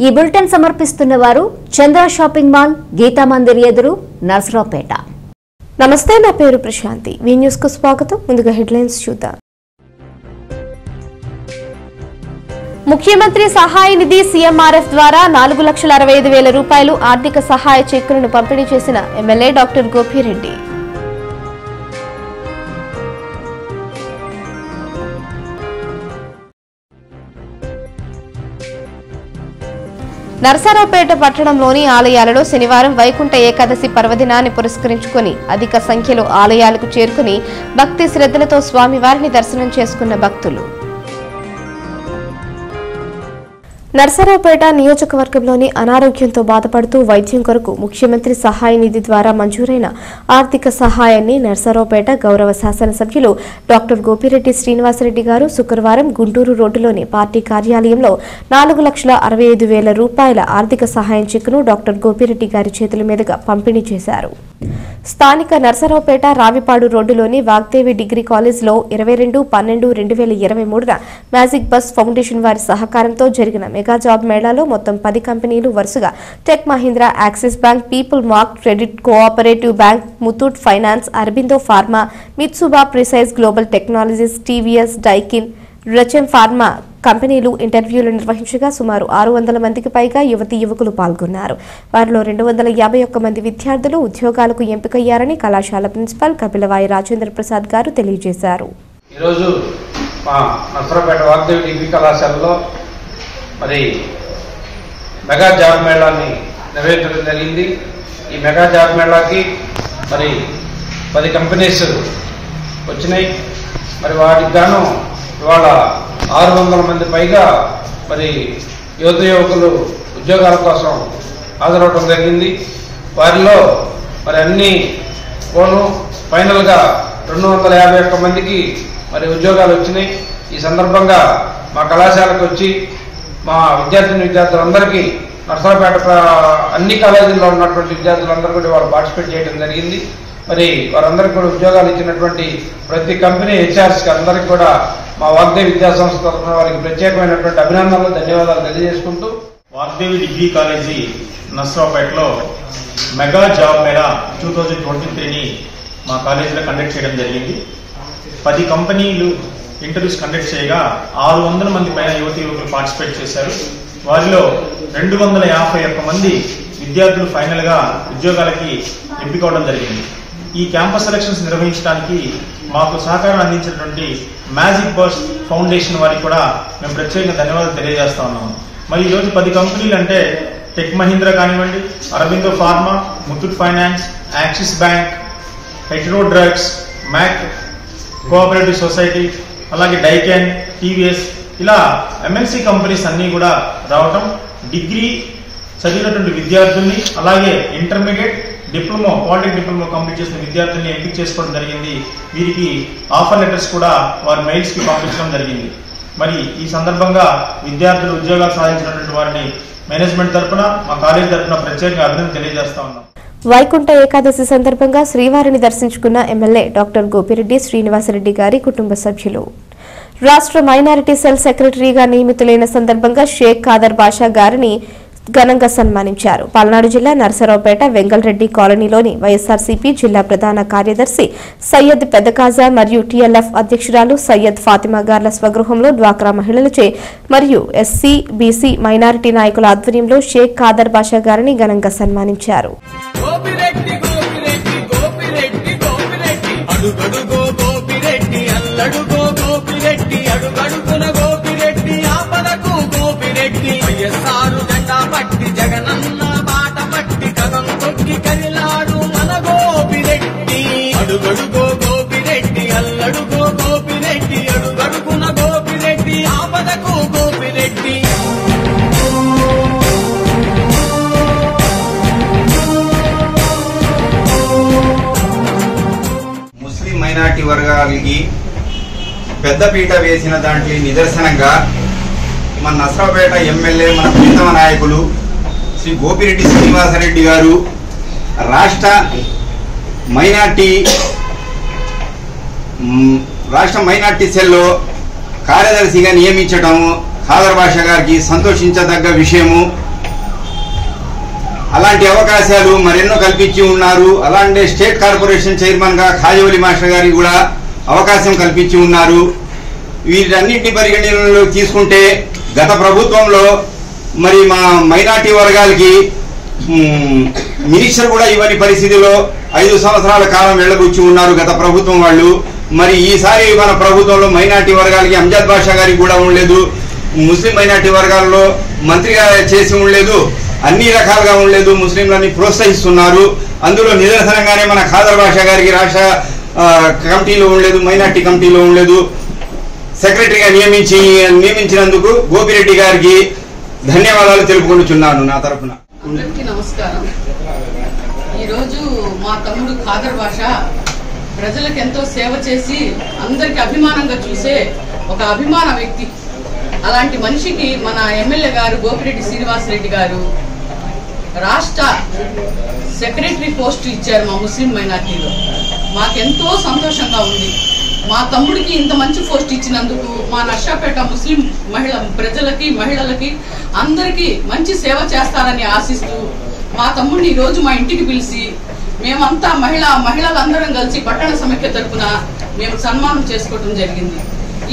ఈ బులెటిన్ సమర్పిస్తున్న వారు చంద్ర షాపింగ్ మాల్, గీతా మందిర్ ఎదురు, నర్సరావుపేట. నమస్తే, నా పేరు ప్రశాంతి. వి న్యూస్ కు స్వాగతం. ముందుగా హెడ్లైన్స్ చూద్దాం. ముఖ్యమంత్రి సహాయ నిధి సీఎంఆర్ఎఫ్ ద్వారా 4,65,000 రూపాయలు ఆర్థిక సహాయ చెక్కులను పంపిణీ చేసిన ఎమ్మెల్యే డాక్టర్ గోపిరెడ్డి. నర్సరావుపేట పట్టణంలోని ఆలయాలలో శనివారం వైకుంఠ ఏకాదశి పర్వదినాన్ని పురస్కరించుకుని అధిక సంఖ్యలో ఆలయాలకు చేరుకుని భక్తి శ్రద్ధలతో స్వామివారిని దర్శనం చేసుకున్న భక్తులు. నర్సరావుపేట నియోజకవర్గంలోని అనారోగ్యంతో బాధపడుతూ వైద్యం కొరకు ముఖ్యమంత్రి సహాయ నిధి ద్వారా మంజూరైన ఆర్థిక సహాయాన్ని నర్సరావుపేట గౌరవ శాసనసభ్యులు డాక్టర్ గోపిరెడ్డి శ్రీనివాసరెడ్డి గారు శుక్రవారం గుంటూరు రోడ్డులోని పార్టీ కార్యాలయంలో 4,65,000 రూపాయల ఆర్థిక సహాయం చెక్కును డాక్టర్ గోపిరెడ్డి గారి చేతుల మీదుగా పంపిణీ చేశారు. స్థానిక నర్సరావుపేట రావిపాడు రోడ్డులోని వాగ్దేవి డిగ్రీ కాలేజ్లో 22/12/2023 మ్యాజిక్ బస్ ఫౌండేషన్ వారి సహకారంతో జరిగిన మెగా జాబ్ మేళాలో మొత్తం 10 కంపెనీలు వరుసగా tech Mahindra, Axis bank, people mark, credit cooperative bank, Muthoot finance, Aurobindo pharma, Mitsuba precise global technologies, TVS, Daikin, Rachem pharma కంపెనీలు ఇంటర్వ్యూలు నిర్వహించగా సుమారు 600 మందికి పైగా యువతీ యువకులు పాల్గొన్నారు. వారిలో 251 మంది విద్యార్థులు ఉద్యోగాలకు ఎంపికయ్యారని కళాశాల ప్రిన్సిపాల్ కపిలవాయి రాజేంద్ర ప్రసాద్ గారు తెలియజేశారు. ఈరోజు మా నర్సరావుపేట వాగ్దేవి డిగ్రీ కళాశాలలో మరి మెగా జాబ్ మేళాన్ని నిర్వహించడం జరిగింది. ఈ మెగా జాబ్ మేళాకి మరి 10 కంపెనీస్ వచ్చినాయి. మరి వాటికి గాను ఇవాళ 600 మంది పైగా మరి యువకులు ఉద్యోగాల కోసం హాజరవడం జరిగింది. వారిలో మరి అన్ని పోను ఫైనల్గా 251 మందికి మరి ఉద్యోగాలు వచ్చినాయి. ఈ సందర్భంగా మా కళాశాలకు వచ్చి మా విద్యార్థులందరికీ నర్సరావుపేట అన్ని కాలేజీల్లో ఉన్నటువంటి విద్యార్థులందరూ కూడా వాళ్ళు పార్టిసిపేట్ చేయడం జరిగింది. మరి వారందరికీ కూడా ఉద్యోగాలు ఇచ్చినటువంటి ప్రతి కంపెనీ హెచ్ఆర్స్కి అందరికీ కూడా మా వాగ్దేవి విద్యా సంస్థ తరఫున వారికి ప్రత్యేకమైనటువంటి అభినందనలు, ధన్యవాదాలు తెలియజేసుకుంటూ వాగ్దేవి డిగ్రీ కాలేజీ నర్సరావుపేటలో మెగా జాబ్ మేళా 2023ని మా కాలేజీలో కండక్ట్ చేయడం జరిగింది. 10 కంపెనీలు ఇంటర్వ్యూస్ కండక్ట్ చేయగా 600 మంది పైన యువతీ యువకులు పార్టిసిపేట్ చేశారు. వారిలో 251 మంది విద్యార్థులు ఫైనల్ గా ఉద్యోగాలకి ఎంపిక అవడం జరిగింది. ఈ క్యాంపస్ సెలక్షన్స్ నిర్వహించడానికి మాకు సహకారం అందించినటువంటి మ్యాజిక్ బస్ ఫౌండేషన్ వారికి కూడా మేము ప్రత్యేకంగా ధన్యవాదాలు తెలియజేస్తా ఉన్నాము. మరి ఈరోజు 10 కంపెనీలు అంటే టెక్ మహీంద్రా కానివ్వండి, Aurobindo pharma, Muthoot finance, Axis bank, Hetero drugs, Mac cooperative society, అలాగే డైకెన్, టీవీఎస్, ఇలా ఎంఎన్సీ కంపెనీస్ అన్ని కూడా రావటం, డిగ్రీ చదివినటువంటి విద్యార్థుల్ని అలాగే intermediate, diploma, polytechnic diploma complete చేసిన విద్యార్థుల్ని ఎంపిక చేసుకోవడం జరిగింది. వీరికి ఆఫర్ లెటర్స్ కూడా వారి మెయిల్స్ కి పంపించడం జరిగింది. మరి ఈ సందర్భంగా విద్యార్థులు ఉద్యోగాలు సాధించినటువంటి వారిని మేనేజ్మెంట్ తరఫున, మా కాలేజీ తరఫున ప్రత్యేకంగా అభినందన తెలియజేస్తా ఉన్నాం. వైకుంఠ ఏకాదశి సందర్భంగా శ్రీవారిని దర్శించుకున్న ఎమ్మెల్యే డాక్టర్ గోపిరెడ్డి శ్రీనివాసరెడ్డి గారి కుటుంబ సభ్యులు. రాష్ట్ర మైనారిటీ సెల్ సెక్రటరీగా నియమితులైన సందర్భంగా షేక్ ఖాదర్ బాషా గారిని ఘనంగా సన్మానించారు. పల్నాడు జిల్లా నర్సరావుపేట వెంగళరెడ్డి కాలనీలోని వైఎస్ఆర్సీపీ జిల్లా ప్రధాన కార్యదర్శి సయ్యద్ పెద్దకాజా మరియు టీఎల్ఎఫ్ అధ్యక్షురాలు సయ్యద్ ఫాతిమా గార్ల స్వగృహంలో డ్వాక్రా మహిళలచే మరియు ఎస్సీ, బీసీ, మైనారిటీ నాయకుల ఆధ్వర్యంలో షేక్ ఖాదర్ బాషా గారిని ఘనంగా సన్మానించారు. జగనన్న బాట పట్టి కథం తొక్కి కదిలాడు మన గోపిరెడ్డి. అడుగడుగో గోపిరెడ్డి, అల్లడుగో గోపిరెడ్డి, అడుగడుగున గోపిరెడ్డి, ఆపదకు గోపిరెడ్డి. ముస్లిం మైనార్టీ వర్గాలకి పెద్దపీట వేసిన దాంట్లో నిదర్శనంగా మన నర్సరావుపేట ఎమ్మెల్యే, మన ప్రీతమ నాయకులు శ్రీ గోపిరెడ్డి శ్రీనివాసరెడ్డి గారు రాష్ట్ర మైనార్టీ సెల్లో కార్యదర్శిగా నియమించడం ఖాదర్ బాషా గారికి సంతోషించదగ్గ విషయము. అలాంటి అవకాశాలు మరెన్నో కల్పించి ఉన్నారు. అలాంటి స్టేట్ కార్పొరేషన్ చైర్మన్ గా ఖాజీ మాస్టర్ గారికి కూడా అవకాశం కల్పించి ఉన్నారు. వీటన్నింటినీ పరిగణనలో తీసుకుంటే గత ప్రభుత్వంలో మరి మా మైనార్టీ వర్గాలకి మినిస్టర్ కూడా ఇవ్వని పరిస్థితిలో 5 సంవత్సరాల కాలం వెళ్ళబుచ్చి ఉన్నారు గత ప్రభుత్వం వాళ్ళు. మరి ఈసారి మన ప్రభుత్వంలో మైనార్టీ వర్గాలకి అంజద్ బాషా గారికి కూడా ఉండలేదు, ముస్లిం మైనార్టీ వర్గాల్లో మంత్రిగా చేసి ఉండలేదు, అన్ని రకాలుగా ఉండలేదు. ముస్లింలని ప్రోత్సహిస్తున్నారు. అందులో నిదర్శనంగానే మన ఖాదర్ బాషా గారికి రాష్ట్ర కమిటీలో ఉండలేదు, మైనార్టీ కమిటీలో ఉండలేదు. సెక్రటరీగా నియమించినందుకు గోపిరెడ్డి గారికి ధన్యవాదాలు తెలుపుకుంటున్నాను నా తరఫున. అందరికీ నమస్కారం. ఈరోజు మా తమ్ముడు ఖాదర్ బాషా ప్రజలకు ఎంతో సేవ చేసి అందరికి అభిమానంగా చూసే ఒక అభిమాన వ్యక్తి. అలాంటి మనిషికి మన ఎమ్మెల్యే గారు గోపిరెడ్డి శ్రీనివాసరెడ్డి గారు రాష్ట్ర సెక్రటరీ పోస్ట్ ఇచ్చారు మా ముస్లిం మైనార్టీలో. మాకెంతో సంతోషంగా ఉంది. మా తమ్ముడికి ఇంత మంచి పోస్ట్ ఇచ్చినందుకు మా నర్సాపేట ముస్లిం మహిళలకి అందరికీ మంచి సేవ చేస్తారని ఆశిస్తూ మా తమ్ముడిని ఈరోజు మా ఇంటికి పిలిచి మేమంతా మహిళలందరం కలిసి పట్టణ సమైక్య తరపున మేము సన్మానం చేసుకోవడం జరిగింది.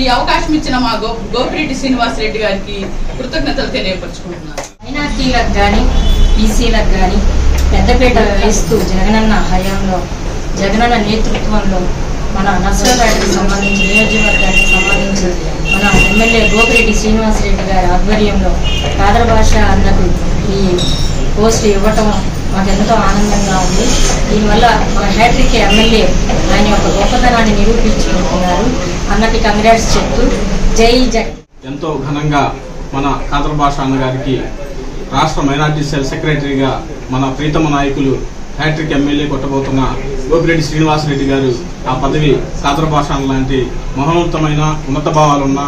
ఈ అవకాశం ఇచ్చిన మా గోపిరెడ్డి శ్రీనివాసరెడ్డి గారికి కృతజ్ఞతలు తెలియపరుచుకుంటున్నాను. మైనార్టీలకు కానీ బీసీలకు కానీ పెద్దపీట వేస్తూ జగనన్న హయాంలో జగనన్న నేతృత్వంలో మన నర్సరాపేటకు సంబంధించి నియోజకవర్గానికి సంబంధించి మన ఎమ్మెల్యే గోపిరెడ్డి శ్రీనివాసరెడ్డి గారి ఆధ్వర్యంలో ఖాదర్ బాషా అన్నకు ఈ పోస్ట్ ఇవ్వటం మాకు ఎంతో ఆనందంగా ఉంది. దీనివల్ల మన హ్యాట్రిక్ ఎమ్మెల్యే ఆయన యొక్క గొప్పతనాన్ని నిరూపించుకుంటున్నారు. అన్నకి కంగ్రాట్స్ చెప్తూ జై జగన్. ఎంతో ఘనంగా మన ఖాదర్ బాషా అన్న గారికి రాష్ట్ర మైనార్టీ సెల్ సెక్రటరీగా మన ప్రీతమ నాయకులు హ్యాట్రిక్ ఎమ్మెల్యే కొట్టబోతున్న గోపిరెడ్డి శ్రీనివాసరెడ్డి గారు ఆ పదవి ఖాదర్ బాషా లాంటి మహోన్నతమైన ఉన్నత భావాలున్న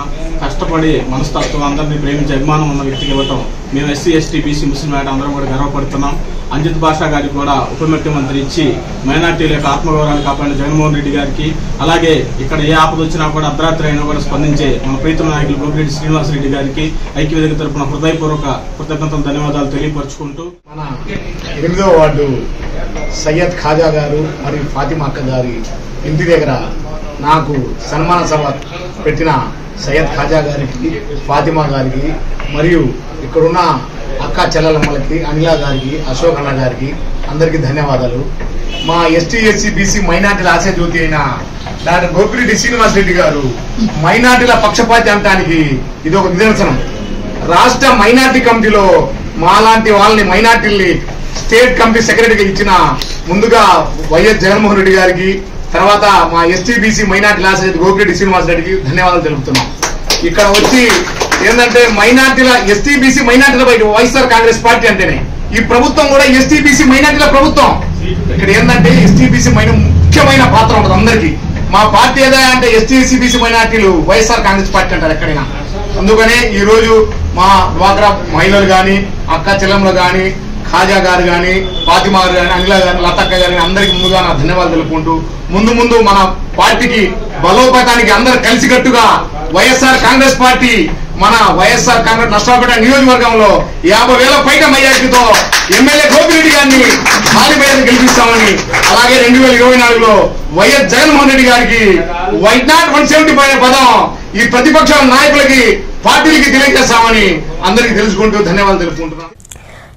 కష్టపడి మనస్తత్వం అందరినీ ప్రేమించే అభిమానం ఉన్న వ్యక్తికి ఇవ్వటం మేము ఎస్సీ ఎస్టీ బీసీ ముస్లిం మైనార్టీ అందరం కూడా గర్వపడుతున్నాం. అంజద్ బాషా గారికి కూడా ఉప ముఖ్యమంత్రి ఇచ్చి మైనార్టీల యొక్క ఆత్మగౌరవాన్ని కాపాడిన జగన్మోహన్ రెడ్డి గారికి, అలాగే ఇక్కడ ఏ ఆపద వచ్చినా కూడా అర్ధరాత్రి అయినా కూడా స్పందించే మన ప్రీతమ నాయకులు గోపిరెడ్డి శ్రీనివాసరెడ్డి గారికి ఐక్యవేదిక తరపున హృదయపూర్వక కృతజ్ఞతలు ధన్యవాదాలు తెలియపరుచుకుంటూ మన 8వ వార్డు సయ్యద్ ఖాజా గారు మరియు ఫాతిమా అక్క గారి ఇంటి దగ్గర నాకు సన్మాన సభ పెట్టిన సయ్యద్ ఖాజా గారికి, ఫాతిమా గారికి మరియు ఇక్కడున్న అక్క చెల్లెలమ్మలకి, అనిలా గారికి, అశోక్ అన్న గారికి అందరికీ ధన్యవాదాలు. మా ఎస్టీ ఎస్సీ బీసీ మైనార్టీల ఆశాజ్యోతి అయిన డాక్టర్ గోపిరెడ్డి శ్రీనివాసరెడ్డి గారు మైనార్టీల పక్షపాతి అనటానికి ఇది ఒక నిదర్శనం. రాష్ట్ర మైనార్టీ కమిటీలో మాలాంటి వాళ్ళని మైనార్టీల్ని స్టేట్ కమిటీ సెక్రటరీగా ఇచ్చిన ముందుగా వైఎస్ జగన్మోహన్ రెడ్డి గారికి, తర్వాత మా ఎస్టీ బీసీ మైనార్టీల ఆశాజ్యోతి గోపిరెడ్డి శ్రీనివాసరెడ్డికి ధన్యవాదాలు తెలుపుతున్నాం. ఇక్కడ వచ్చి ఏంటంటే మైనార్టీల ఎస్టీ బీసీ మైనార్టీల బయట వైఎస్ఆర్ కాంగ్రెస్ పార్టీ అంటేనే ఈ ప్రభుత్వం కూడా ఎస్టీ బీసీ మైనార్టీల ప్రభుత్వం. ఇక్కడ ఏంటంటే ఎస్టీ బీసీ ముఖ్యమైన పాత్ర ఉంటుంది అందరికీ. మా పార్టీ ఏదైనా అంటే ఎస్టీ ఎస్సీ బీసీ మైనార్టీలు వైఎస్ఆర్ కాంగ్రెస్ పార్టీ అంటారు ఎక్కడైనా. అందుకనే ఈ రోజు మా డ్వాక్రా మహిళలు కానీ, అక్క చెల్లెమ్మలు కానీ, ఖాజా గారు కానీ, ఫాతిమా గారు కానీ, అనిలా గారు, లతక్క గారు కానీ అందరికి ముందుగా నా ధన్యవాదాలు తెలుపుకుంటూ ముందు మన పార్టీకి బలోపేతానికి అందరు కలిసికట్టుగా వైఎస్ఆర్ కాంగ్రెస్ పార్టీ మన వైఎస్ఆర్ కాంగ్రెస్ నర్సాపేట నియోజకవర్గంలో 50,000 పైగా మెజార్టీతో ఎమ్మెల్యే గోపిరెడ్డి గారిని భారీ మెజార్టీ గెలిపిస్తామని, అలాగే 2024లో వైఎస్ జగన్మోహన్ రెడ్డి గారికి వైట్ నాట్ 175 పదం ఈ ప్రతిపక్ష నాయకులకి పార్టీలకి తెలియజేస్తామని అందరికీ తెలుసుకుంటూ ధన్యవాదాలు తెలుపుకుంటున్నాం.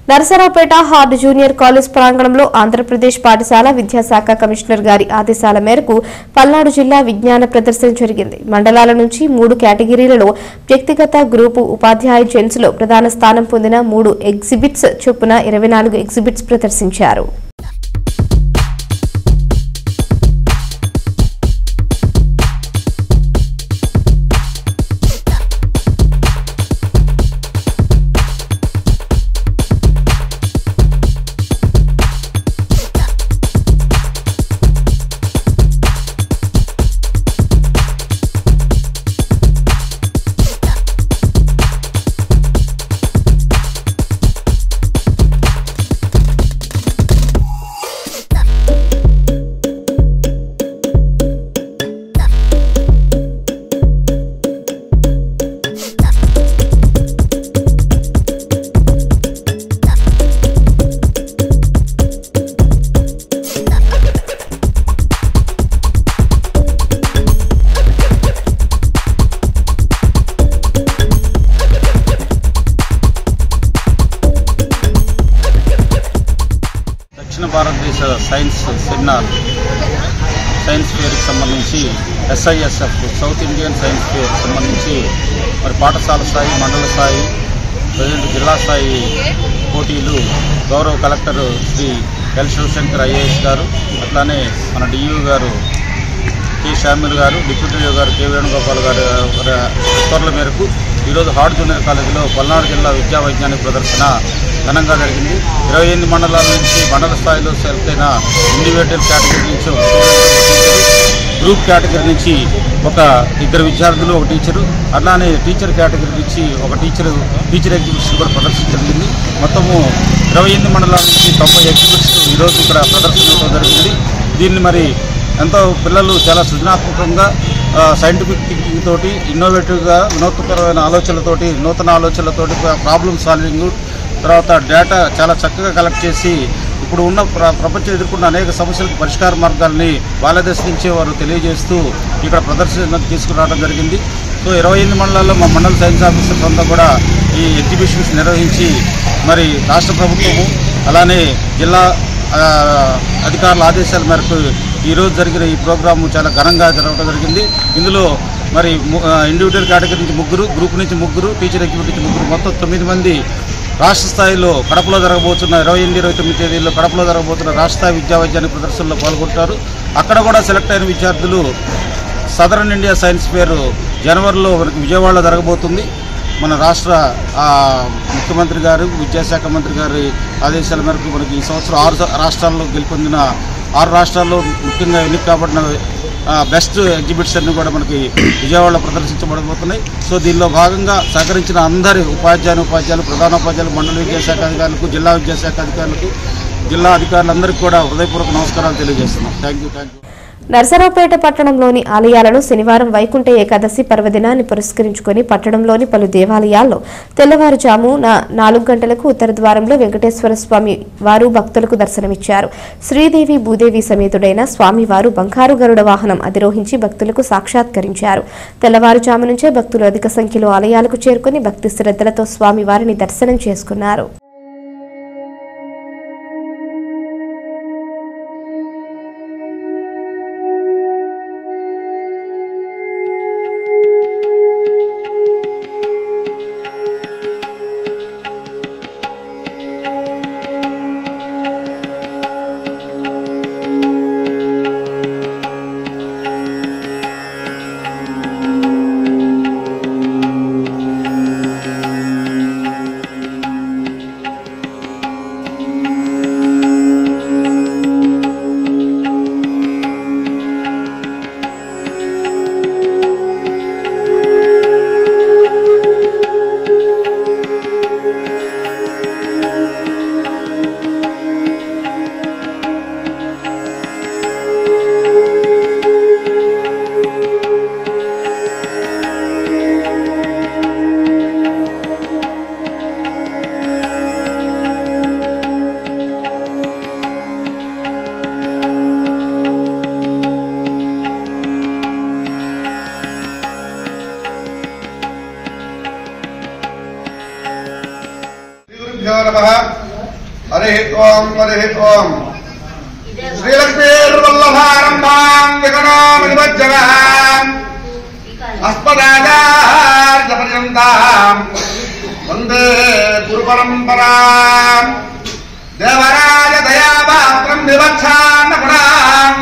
నరసరావుపేట హార్డ్ జూనియర్ కాలేజ్ ప్రాంగణంలో ఆంధ్రప్రదేశ్ పాఠశాల విద్యాశాఖ కమిషనర్ గారి ఆదేశాల మేరకు పల్నాడు జిల్లా విజ్ఞాన ప్రదర్శన జరిగింది. మండలాల నుంచి 3 కేటగిరీలలో వ్యక్తిగత, గ్రూపు, ఉపాధ్యాయ జెంట్స్ లో ప్రధాన స్థానం పొందిన 3 ఎగ్జిబిట్స్ చొప్పున 24 ఎగ్జిబిట్స్ ప్రదర్శించారు. సైన్స్ సెమినార్ సైన్స్ ఫేర్కి సంబంధించి SISF south Indian science fair సంబంధించి మరి పాఠశాల స్థాయి, మండల స్థాయి, ప్రజెంట్ జిల్లా స్థాయి పోటీలు గౌరవ collector Shri L Shivashankar IAS గారు, అట్లానే మన DU గారు కె షామిల్ గారు, డిప్యూటీ DO గారు కె వేణుగోపాల్ గారు ఉత్తర్వుల మేరకు ఈరోజు హార్డ్ జూనియర్ కాలేజీలో పల్నాడు జిల్లా విద్యా వైజ్ఞానిక ప్రదర్శన ఘనంగా జరిగింది. 28 మండలాల నుంచి మండల స్థాయిలో సెలెక్ట్ అయిన ఇండివిజువల్ కేటగిరీ నుంచి ఒక గ్రూప్ కేటగిరీ నుంచి ఒక 2 విద్యార్థులు, ఒక టీచరు, అలానే టీచర్ కేటగిరీ నుంచి ఒక టీచర్ ఎగ్జిబిషన్ కూడా ప్రదర్శించడం జరిగింది. మొత్తము 28 మండలాల నుంచి 90 ఎగ్జిబిట్స్ ఈరోజు ఇక్కడ ప్రదర్శించడం జరిగింది. దీన్ని మరి ఎంతో పిల్లలు చాలా సృజనాత్మకంగా సైంటిఫిక్ థింకింగ్ తోటి, ఇన్నోవేటివ్గా, వినూత్నకరమైన ఆలోచనలతోటి, నూతన ఆలోచనలతోటి, ప్రాబ్లమ్ సాల్వింగ్, తర్వాత డేటా చాలా చక్కగా కలెక్ట్ చేసి ఇప్పుడు ఉన్న ప్రపంచం ఎదుర్కొన్న అనేక సమస్యలకు పరిష్కార మార్గాల్ని వాళ్ళ దశ నుంచి వారు తెలియజేస్తూ ఇక్కడ ప్రదర్శన తీసుకురావడం జరిగింది. సో 28 మండలాల్లో మా మండల సైన్స్ ఆఫీసర్స్ అంతా కూడా ఈ ఎగ్జిబిషన్స్ నిర్వహించి మరి రాష్ట్ర ప్రభుత్వము అలానే జిల్లా అధికారుల ఆదేశాల మేరకు ఈరోజు జరిగిన ఈ ప్రోగ్రాము చాలా ఘనంగా జరగడం జరిగింది. ఇందులో మరి ఇండివిజువల్ కేటగిరీ నుంచి 3, గ్రూప్ నుంచి 3, టీచర్ ఎగ్జిబిట్ నుంచి 3, మొత్తం 9 మంది రాష్ట్ర స్థాయిలో కడపలో జరగబోతున్న 28-29 తేదీల్లో కడపలో జరగబోతున్న రాష్ట్ర స్థాయి విద్యా వైజ్ఞానిక ప్రదర్శనలో పాల్గొంటారు. అక్కడ కూడా సెలెక్ట్ అయిన విద్యార్థులు సదరన్ ఇండియా సైన్స్ ఫేర్ జనవరిలో మనకి విజయవాడలో జరగబోతుంది. మన రాష్ట్ర ముఖ్యమంత్రి గారు, విద్యాశాఖ మంత్రి గారి ఆదేశాల మేరకు మనకి ఈ సంవత్సరం 6 రాష్ట్రాల్లో గెలుపొందిన 6 రాష్ట్రాల్లో ముఖ్యంగా ఎన్నిక కాబడిన బెస్ట్ ఎగ్జిబిట్స్ అన్ని కూడా మనకి విజయవాడలో ప్రదర్శించబడబోతున్నాయి. సో దీనిలో భాగంగా సహకరించిన అందరి ఉపాధ్యాయులు, ప్రధానోపాధ్యాయులు, మండల విద్యాశాఖ అధికారులకు, జిల్లా విద్యాశాఖ అధికారులకు, జిల్లా అధికారులందరికీ కూడా హృదయపూర్వక నమస్కారాలు తెలియజేస్తున్నాం. Thank you. నర్సరావుపేట పట్టణంలోని ఆలయాలలో శనివారం వైకుంఠ ఏకాదశి పర్వదినాన్ని పురస్కరించుకుని పట్టణంలోని పలు దేవాలయాల్లో తెల్లవారుజామున 4 గంటలకు ఉత్తర ద్వారంలో వెంకటేశ్వర స్వామి వారు భక్తులకు దర్శనమిచ్చారు. శ్రీదేవి భూదేవి సమేతుడైన స్వామివారు బంగారు గరుడ వాహనం అధిరోహించి భక్తులకు సాక్షాత్కరించారు. తెల్లవారుజాము నుంచే భక్తులు అధిక సంఖ్యలో ఆలయాలకు చేరుకుని భక్తి శ్రద్ధలతో స్వామివారిని దర్శనం చేసుకున్నారు. हरे ओम श्रीलक्ष्मीर्वल्लभारम्भां विघ्नोपनिमज्जनाम् अस्मदाचार्यपर्यन्तां वन्दे गुरुपरम्पराम् देवराज दयापात्रं विवक्षान्नगुणान्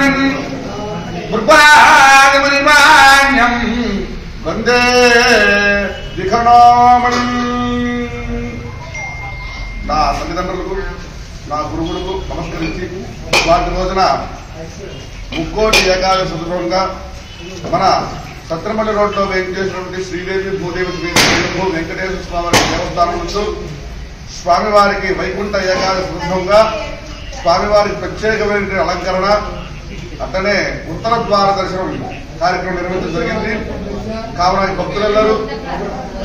मृग्वादिमुनिमान्यं वन्दे विघ्नोपनिम् నా తల్లిదండ్రులకు, నా గురువులకు నమస్కరించి వాటి రోజున ముక్కోటి ఏకాదశి సందర్భంగా మన సత్రమల్లి రోడ్లో వేయించేసినటువంటి శ్రీదేవి భూదేవి వెంకటేశ్వర స్వామి దేవస్థానం ముందు స్వామివారికి వైకుంఠ ఏకాదశి సందర్భంగా స్వామివారికి ప్రత్యేకమైన అలంకరణ, అట్లనే ఉత్తర ద్వార దర్శనం కార్యక్రమం నిర్వహించడం జరిగింది. కావున భక్తులందరూ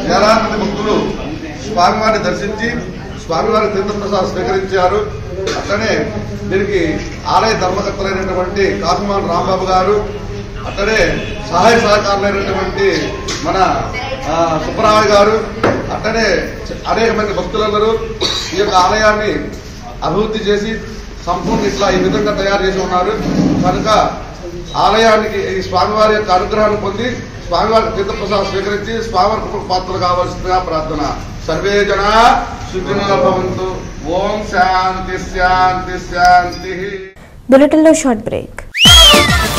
వేలాది మంది భక్తులు స్వామివారిని దర్శించి స్వామివారి తీర్థప్రసాదం స్వీకరించారు. అట్లనే దీనికి ఆలయ ధర్మకర్తలైనటువంటి కాసుమాన్ రాంబాబు గారు, అట్లనే సహాయ సహకారులైనటువంటి మన సుబ్బరామయ్య గారు, అట్లనే అనేక మంది భక్తులందరూ ఈ యొక్క ఆలయాన్ని అభివృద్ధి చేసి సంపూర్ణ ఇట్లా ఈ విధంగా తయారు చేసి ఉన్నారు. కనుక ఆలయానికి ఈ స్వామివారి యొక్క అనుగ్రహాన్ని పొంది స్వామివారి తీర్థప్రసాదం స్వీకరించి స్వామివారి పాత్రలు కావాల్సిందిగా ప్రార్థన. సర్వే జనా సుఖినో భవంతు. ఓం శాంతి శాంతి శాంతి. బులెటిన్లో షార్ట్ బ్రేక్.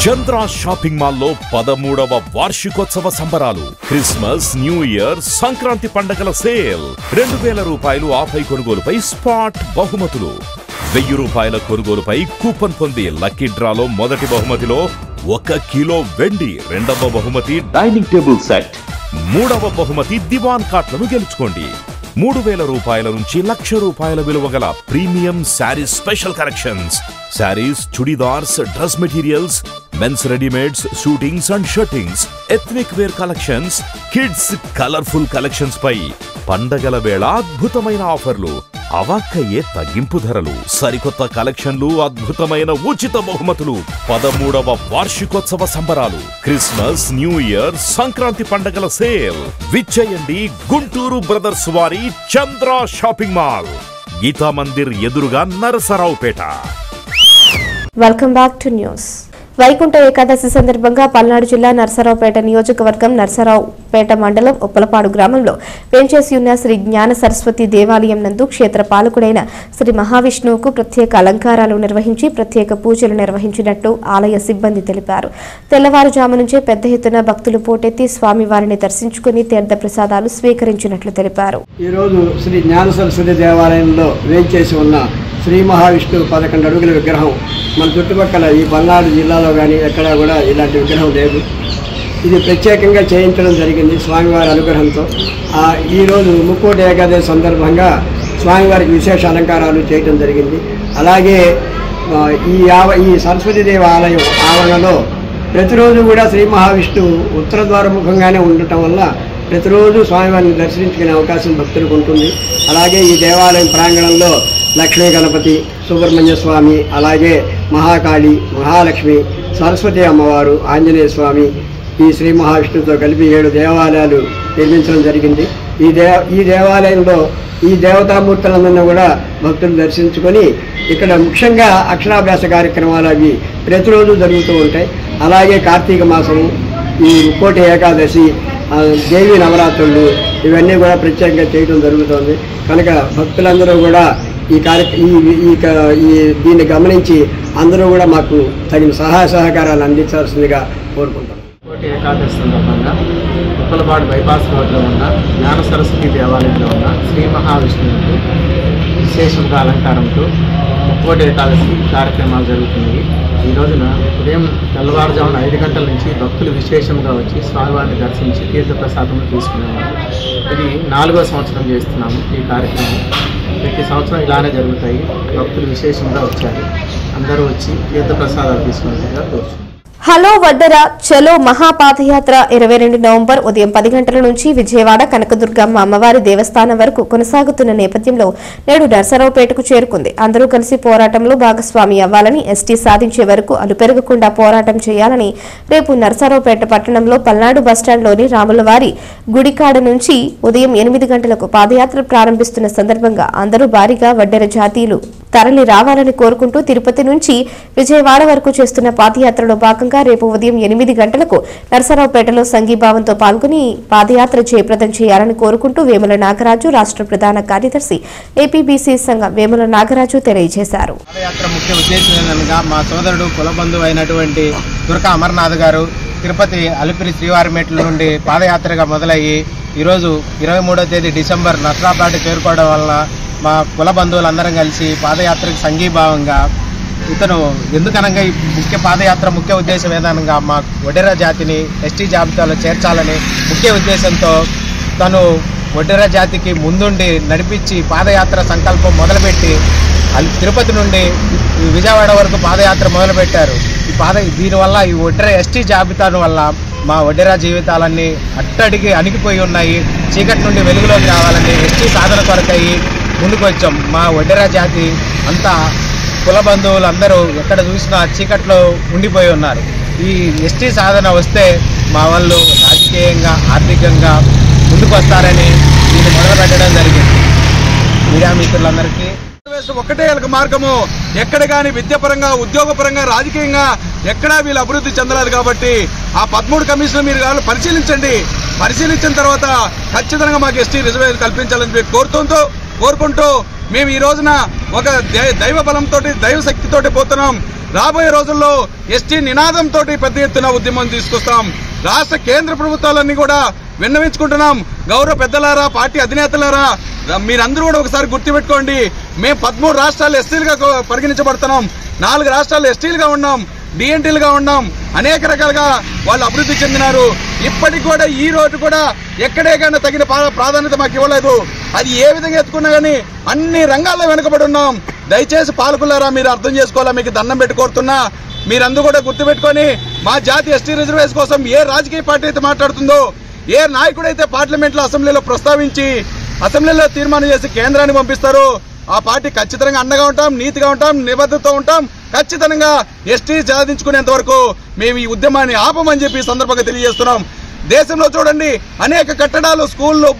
చంద్ర షాపింగ్ మాల్ లో 13వ వార్షికోత్సవ సంబరాలు. క్రిస్మస్, న్యూ ఇయర్, సంక్రాంతి పండగల సేల్. 2000 రూపాయలు ఆఫై కొనుగోలుపై స్పాట్ బహుమతులు. 1000 రూపాయల కొనుగోలుపై కూపన్ పొంది లక్కీ డ్రాలో మొదటి బహుమతిలో 1 కిలో వెండి, రెండవ బహుమతి డైనింగ్ టేబుల్ సెట్, మూడవ బహుమతి దివాన్ కాట్లను గెలుచుకోండి. 3000 రూపాయల నుంచి 1,00,000 రూపాయల విలువ గల premium saris special collections. Saris, churidars, dress materials, mens readymades, shootings and shirtings, ethnic wear collections, kids colourful collections పై పండగల వేళ అద్భుతమైన ఆఫర్లు, అవాక్కయ్యే తగ్గింపు ధరలు, సరికొత్త కలెక్షన్లు, అద్భుతమైన ఉచిత బహుమతులు. 13వ వార్షికోత్సవ సంబరాలు. క్రిస్మస్, న్యూ ఇయర్, సంక్రాంతి పండగల సేల్. విచ్చేయండి గుంటూరు బ్రదర్స్ వారి చంద్ర షాపింగ్ మాల్, గీతా మందిర్ ఎదురుగా Narasaraopet. Welcome back to news. Vaikuntha Ekadashi సందర్భంగా పల్నాడు జిల్లా నరసరావుపేట నియోజకవర్గం నరసరావుపేట మండలం ఉప్పలపాడు గ్రామంలో వేంచేసి ఉన్న శ్రీ జ్ఞాన సరస్వతి దేవాలయం నందు క్షేత్ర పాలకుడైన శ్రీ మహావిష్ణువుకు ప్రత్యేక అలంకారాలు నిర్వహించి ప్రత్యేక పూజలు నిర్వహించినట్లు ఆలయ సిబ్బంది తెలిపారు. తెల్లవారుజాము నుంచే పెద్ద ఎత్తున భక్తులు పోటెత్తి స్వామివారిని దర్శించుకుని తీర్థ ప్రసాదాలు స్వీకరించినట్లు తెలిపారు. ఈరోజు శ్రీ జ్ఞాన సరస్వతి దేవాలయంలో వేంచేసి ఉన్న శ్రీ మహావిష్ణువు 11 అడుగుల విగ్రహం మన చుట్టుపక్కల ఈ పల్నాడు జిల్లాలో కానీ ఎక్కడా కూడా ఇలాంటి విగ్రహం లేదు. ఇది ప్రత్యేకంగా చేయించడం జరిగింది స్వామివారి అనుగ్రహంతో. ఈరోజు ముక్కోటి ఏకాదశి సందర్భంగా స్వామివారికి విశేష అలంకారాలు చేయడం జరిగింది. అలాగే ఈ సరస్వతీదేవి ఆలయం ఆవరణలో ప్రతిరోజు కూడా శ్రీ మహావిష్ణువు ఉత్తర ద్వారముఖంగానే ఉండటం వల్ల ప్రతిరోజు స్వామివారిని దర్శించుకునే అవకాశం భక్తులకు ఉంటుంది. అలాగే ఈ దేవాలయం ప్రాంగణంలో లక్ష్మీ గణపతి, సుబ్రహ్మణ్య స్వామి, అలాగే మహాకాళి, మహాలక్ష్మి, సరస్వతి అమ్మవారు, ఆంజనేయ స్వామి, ఈ శ్రీ మహావిష్ణువుతో కలిపి 7 దేవాలయాలు నిర్మించడం జరిగింది. ఈ దేవాలయంలో ఈ దేవతామూర్తులందరినీ కూడా భక్తులు దర్శించుకొని ఇక్కడ ముఖ్యంగా అక్షరాభ్యాస కార్యక్రమాలు అవి ప్రతిరోజు జరుగుతూ ఉంటాయి. అలాగే కార్తీక మాసము, ఈ ముక్కోటి ఏకాదశి, దేవి నవరాత్రులు ఇవన్నీ కూడా ప్రత్యేకంగా చేయడం జరుగుతుంది. కనుక భక్తులందరూ కూడా దీన్ని గమనించి అందరూ కూడా మాకు తగిన సహాయ సహకారాలు అందించాల్సిందిగా కోరుకుంటాం. ముక్కోటి ఏకాదశి సందర్భంగా ఉప్పలపాడు బైపాస్ రోడ్లో ఉన్న జ్ఞాన సరస్వతి దేవాలయంలో ఉన్న శ్రీ మహావిష్ణువుకు విశేషంగా అలంకారంతో ముక్కోటి ఏకాదశి కార్యక్రమాలు జరుగుతున్నాయి. ఈ రోజున ఉదయం తెల్లవారుజామున 5 గంటల నుంచి భక్తులు విశేషంగా వచ్చి స్వామివారిని దర్శించి తీర్థప్రసాదం తీసుకునేవారు. ఇది 4వ సంవత్సరం చేస్తున్నాము ఈ కార్యక్రమం. ప్రతి సంవత్సరం ఇలానే జరుగుతాయి. భక్తులు విశేషంగా వచ్చారు. అందరూ వచ్చి తీర్థప్రసాదాలు తీసుకునేట్టుగా కోరుచున్నాం. హలో వడ్డెర చలో మహాపాదయాత్ర 22 నవంబర్ ఉదయం 10 గంటల నుంచి విజయవాడ కనకదుర్గమ్మ అమ్మవారి దేవస్థానం వరకు కొనసాగుతున్న నేపథ్యంలో నేడు నరసరావుపేటకు చేరుకుంది. అందరూ కలిసి పోరాటంలో భాగస్వామి అవ్వాలని, ఎస్టీ సాధించే వరకు అలుపెరగకుండా పోరాటం చేయాలని రేపు నరసరావుపేట పట్టణంలో పల్నాడు బస్టాండ్లోని రాములవారి గుడికాడ నుంచి ఉదయం 8 గంటలకు పాదయాత్ర ప్రారంభిస్తున్న సందర్భంగా అందరూ భారీగా వడ్డెర జాతీయులు తరలి రావాలని కోరుకుంటూ తిరుపతి నుంచి విజయవాడ వరకు చేస్తున్న పాదయాత్రలో భాగంగా రేపు ఉదయం 8 గంటలకు నరసరావుపేటలో సంఘీభావంతో పాల్గొని పాదయాత్ర జయప్రదం చేయాలని కోరుకుంటూ వేముల నాగరాజు, రాష్ట్ర ప్రధాన కార్యదర్శి ఏపీబీసీ సంఘం వేముల నాగరాజు తెలియజేశారు. పాదయాత్ర ముఖ్య ఉద్దేశం ఏంటనగా మా సోదరుడు కులబంధువు అయినటువంటి దుర్గా అమర్నాథ్ గారు తిరుపతి అలిపిరి శ్రీవారి మెట్ల నుండి పాదయాత్రగా మొదలయ్యి ఈరోజు 23వ తేదీ డిసెంబర్ నరసరావుపేట చేరుకోవడం వలన మా కుల బంధువులందరం కలిసి పాదయాత్రకు సంఘీభావంగా ఇతను ఎందుకనగా ఈ పాదయాత్ర ముఖ్య ఉద్దేశం ఏదనగా మా వడ్డెర జాతిని ఎస్టీ జాబితాలో చేర్చాలని ముఖ్య ఉద్దేశంతో తను వడ్డెర జాతికి ముందుండి నడిపించి పాదయాత్ర సంకల్పం మొదలుపెట్టి తిరుపతి నుండి విజయవాడ వరకు పాదయాత్ర మొదలుపెట్టారు. దీనివల్ల ఈ వడ్డెర ఎస్టీ జాబితాను వల్ల మా వడ్డెర జీవితాలన్నీ అట్టడికి అణిగిపోయి ఉన్నాయి. చీకటి నుండి వెలుగులోకి రావాలని ఎస్టీ సాధన కొరకయ్యి ముందుకు వచ్చాం. మా వడ్డెర జాతి అంతా కుల బంధువులు అందరూ ఎక్కడ చూసినా చీకట్లో ఉండిపోయి ఉన్నారు. ఈ ఎస్టీ సాధన వస్తే మా వాళ్ళు రాజకీయంగా, ఆర్థికంగా ముందుకు వస్తారని దీన్ని మొదలు పెట్టడం జరిగింది. మీడియా మిత్రులందరికీ ఒక్కటే వీళ్ళకి మార్గము. ఎక్కడ కానీ విద్యాపరంగా, ఉద్యోగపరంగా, రాజకీయంగా ఎక్కడా వీళ్ళు అభివృద్ధి చెందలేదు. కాబట్టి ఆ 13 కమిషన్లు మీరు పరిశీలించండి. పరిశీలించిన తర్వాత ఖచ్చితంగా మాకు ఎస్టీ రిజర్వేషన్ కల్పించాలని కోరుకుంటూ మేము ఈ రోజున ఒక దైవ బలంతో, దైవ శక్తితోటి పోతున్నాం. రాబోయే రోజుల్లో ఎస్టీ నినాదంతో పెద్ద ఎత్తున ఉద్యమం తీసుకొస్తాం. రాష్ట్ర కేంద్ర ప్రభుత్వాలన్నీ కూడా విన్నవించుకుంటున్నాం. గౌరవ పెద్దలారా, పార్టీ అధినేతలారా, మీరందరూ కూడా ఒకసారి గుర్తుపెట్టుకోండి. మేము 13 రాష్ట్రాలు ఎస్టీలుగా పరిగణించబడుతున్నాం. 4 రాష్ట్రాలు ఎస్టీలుగా ఉన్నాం, డిఎన్టీలుగా ఉన్నాం. అనేక రకాలుగా వాళ్ళు అభివృద్ధి చెందినారు. ఇప్పటికి కూడా ఈ రోజు కూడా ఎక్కడే కానీ తగిన ప్రాధాన్యత మాకు ఇవ్వలేదు. అది ఏ విధంగా ఎత్తుకున్నా కానీ అన్ని రంగాల్లో వెనుకబడి ఉన్నాం. దయచేసి పాలకులారా, మీరు అర్థం చేసుకోవాలా. మీకు దండం పెట్టి కోరుతున్నా. మీరందరూ కూడా గుర్తుపెట్టుకొని మా జాతి ఎస్టీ రిజర్వేషన్ కోసం ఏ రాజకీయ పార్టీ అయితే మాట్లాడుతుందో, ఏ నాయకుడైతే పార్లమెంట్లో, అసెంబ్లీలో ప్రస్తావించి అసెంబ్లీలో తీర్మానం చేసి కేంద్రాన్ని పంపిస్తారో ఆ పార్టీ ఖచ్చితంగా అండగా ఉంటాం, నీతిగా ఉంటాం, నిబద్ధతతో ఉంటాం. ఖచ్చితంగా ఎస్టీ సాధించుకునేంత వరకు మేము ఈ ఉద్యమాన్ని ఆపమని చెప్పి సందర్భంగా తెలియజేస్తున్నాం. దేశంలో చూడండి, అనేక కట్టడాలు, స్కూళ్ళు,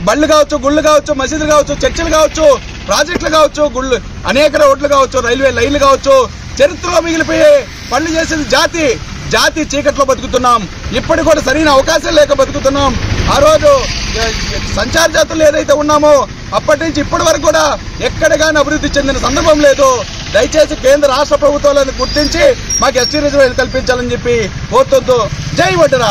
బళ్ళు కావచ్చు, గుళ్ళు కావచ్చు, మసీదులు కావచ్చు, చర్చిలు కావచ్చు, ప్రాజెక్టులు కావచ్చు, గుళ్ళు, అనేక రోడ్లు కావచ్చు, రైల్వే లైన్లు కావచ్చు, చరిత్రలో మిగిలిపోయే పనులు చేసేది జాతి చీకట్లో బతుకుతున్నాం. ఇప్పటికి కూడా సరైన అవకాశం లేక బతుకుతున్నాం. ఆ రోజు సంచార జాతులు ఏదైతే ఉన్నామో అప్పటి నుంచి ఇప్పటి వరకు కూడా ఎక్కడ కానీ అభివృద్ధి చెందిన సందర్భం లేదు. దయచేసి కేంద్ర రాష్ట్ర ప్రభుత్వాలను గుర్తించి మాకు ఎస్టీ రిజర్వేషన్ కల్పించాలని చెప్పి కోరుతూ జై వడ్డెర.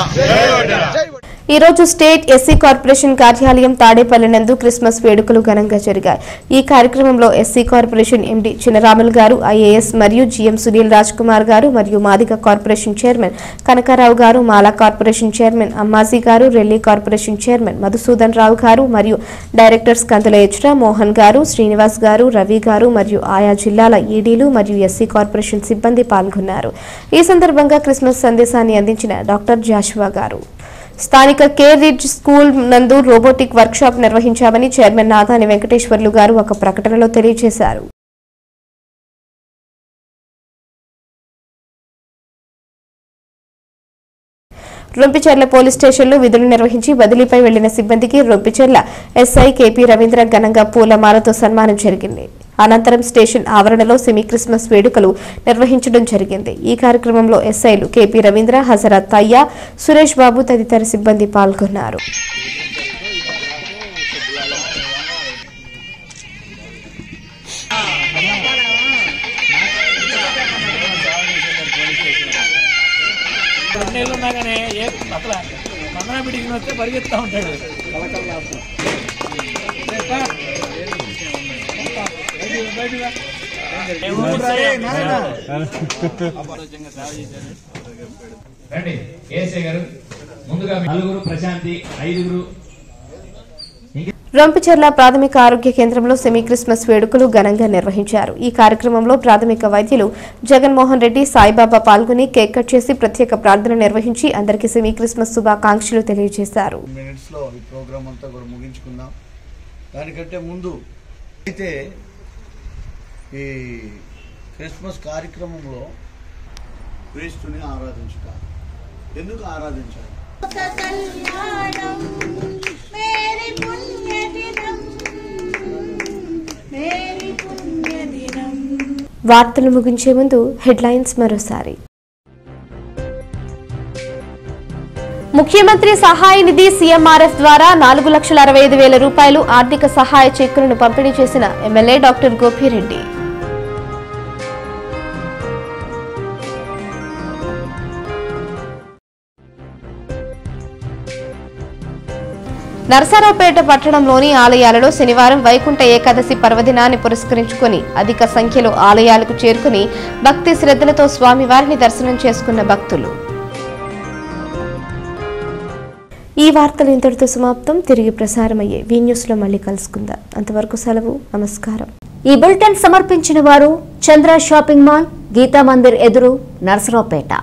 ఈ రోజు స్టేట్ ఎస్సీ కార్పొరేషన్ కార్యాలయం తాడేపల్లి నందు క్రిస్మస్ వేడుకలు ఘనంగా జరిగాయి. ఈ కార్యక్రమంలో ఎస్సీ కార్పొరేషన్ ఎండీ చినరాములు గారు, ఐఏఎస్ మరియు జీఎం సునీల్ రాజ్ కుమార్ గారు మరియు మాదిగ కార్పొరేషన్ చైర్మన్ కనకారావు గారు, మాలా కార్పొరేషన్ చైర్మన్ అమ్మాజీ గారు, రెల్లి కార్పొరేషన్ చైర్మన్ మధుసూదన్ రావు గారు మరియు డైరెక్టర్స్ కందుల హెచ్రా, మోహన్ గారు, శ్రీనివాస్ గారు, రవి గారు మరియు ఆయా జిల్లాల ఈడీలు మరియు ఎస్సీ కార్పొరేషన్ సిబ్బంది పాల్గొన్నారు. ఈ సందర్భంగా క్రిస్మస్ సందేశాన్ని అందించిన డాక్టర్ జాషువా గారు స్థానిక కేరిడ్జ్ స్కూల్ నందు రోబోటిక్ వర్క్షాప్ నిర్వహించామని చైర్మన్ నాదాని వెంకటేశ్వర్లు గారు ఒక ప్రకటనలో తెలియజేశారు. రొంపిచెర్ల పోలీస్ స్టేషన్లో విధులు నిర్వహించి బదిలీపై వెళ్లిన సిబ్బందికి రొంపిచెర్ల ఎస్ఐ కేపీ రవీంద్ర ఘనంగా పూలమాలతో సన్మానం జరిగింది. అనంతరం స్టేషన్ ఆవరణలో సెమీ క్రిస్మస్ వేడుకలు నిర్వహించడం జరిగింది. ఈ కార్యక్రమంలో ఎస్ఐలు కేపీ రవీంద్ర, హజరత్ తయ్యా, సురేష్ బాబు తదితర సిబ్బంది పాల్గొన్నారు. పరిగెత్తా ఉంటాడు. రొంపిచెర్ల ప్రాథమిక ఆరోగ్య కేంద్రంలో సెమీ క్రిస్మస్ వేడుకలు ఘనంగా నిర్వహించారు. ఈ కార్యక్రమంలో ప్రాథమిక వైద్యులు జగన్మోహన్ రెడ్డి, సాయిబాబా పాల్గొని కేక్ కట్ చేసి ప్రత్యేక ప్రార్థన నిర్వహించి అందరికీ సెమీ క్రిస్మస్ శుభాకాంక్షలు తెలియజేశారు. దానికంటే ముందు అయితే ఈ క్రిస్మస్ కార్యక్రమంలో క్రీస్తుని ఆరాధించుట. ఎందుకు ఆరాధించాలి? వార్తలు ముగించే ముందు హెడ్లైన్స్ మరోసారి. ముఖ్యమంత్రి సహాయ నిధి సీఎంఆర్ఎఫ్ ద్వారా 4,65,000 రూపాయలు ఆర్థిక సహాయ చెక్కులను పంపిణీ చేసిన ఎమ్మెల్యే డాక్టర్ గోపిరెడ్డి. నరసరావుపేట పట్టణంలోని ఆలయాలలో శనివారం వైకుంఠ ఏకాదశి పర్వదినాన్ని పురస్కరించుకుని అధిక సంఖ్యలో ఆలయాలకు చేరుకుని భక్తి శ్రద్ధలతో స్వామివారిని దర్శనం చేసుకున్న భక్తులు. ఈ వార్తలు ఇంతటితో సమాప్తం. తిరిగి ప్రసారమయ్యే వి న్యూస్ లో మళ్ళీ కలుసుకుందాం. అంతవరకు సెలవు. నమస్కారం. ఈ బులెటిన్ సమర్పించిన వారు చంద్ర షాపింగ్ మాల్, గీతా మందిర్ ఎదురు, నరసరావుపేట.